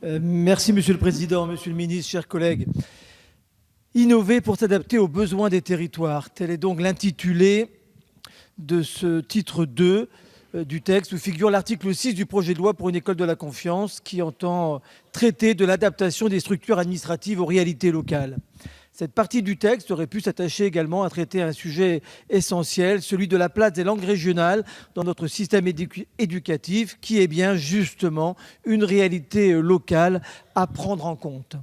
Merci Monsieur le Président, Monsieur le Ministre, chers collègues. Innover pour s'adapter aux besoins des territoires. Tel est donc l'intitulé de ce titre 2 du texte où figure l'article 6 du projet de loi pour une école de la confiance qui entend traiter de l'adaptation des structures administratives aux réalités locales. Cette partie du texte aurait pu s'attacher également à traiter un sujet essentiel, celui de la place des langues régionales dans notre système éducatif, qui est bien justement une réalité locale à prendre en compte.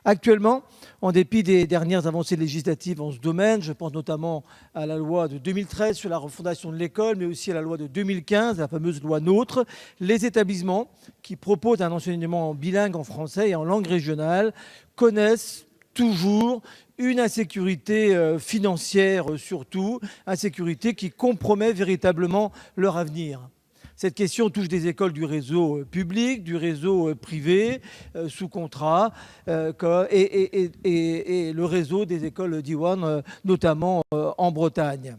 Actuellement, en dépit des dernières avancées législatives en ce domaine, je pense notamment à la loi de 2013 sur la refondation de l'école, mais aussi à la loi de 2015, la fameuse loi NOTRe, les établissements qui proposent un enseignement bilingue en français et en langue régionale connaissent toujours une insécurité financière surtout, insécurité qui compromet véritablement leur avenir. Cette question touche des écoles du réseau public, du réseau privé, sous contrat, et le réseau des écoles Diwan, notamment en Bretagne.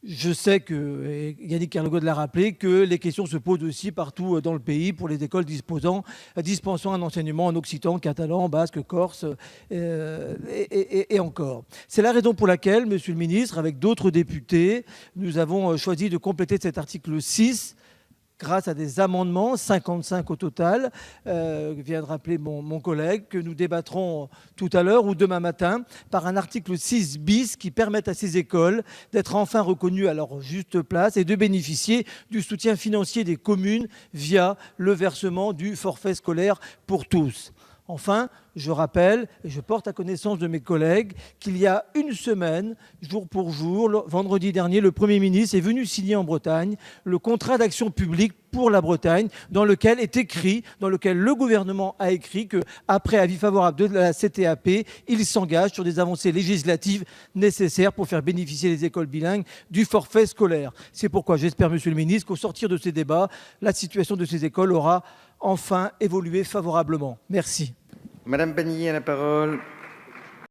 Je sais que, Yannick Kernogan l'a rappelé, que les questions se posent aussi partout dans le pays pour les écoles dispensant un enseignement en occitan, catalan, basque, corse et encore. C'est la raison pour laquelle, Monsieur le Ministre, avec d'autres députés, nous avons choisi de compléter cet article 6 grâce à des amendements, 55 au total, vient de rappeler mon collègue, que nous débattrons tout à l'heure ou demain matin, par un article 6 bis qui permette à ces écoles d'être enfin reconnues à leur juste place et de bénéficier du soutien financier des communes via le versement du forfait scolaire pour tous. Enfin, je rappelle et je porte à connaissance de mes collègues qu'il y a une semaine, jour pour jour, vendredi dernier, le Premier ministre est venu signer en Bretagne le contrat d'action publique pour la Bretagne, dans lequel le gouvernement a écrit qu'après avis favorable de la CTAP, il s'engage sur des avancées législatives nécessaires pour faire bénéficier les écoles bilingues du forfait scolaire. C'est pourquoi j'espère, Monsieur le ministre, qu'au sortir de ces débats, la situation de ces écoles aura enfin évolué favorablement. Merci. Madame Bannier a la parole.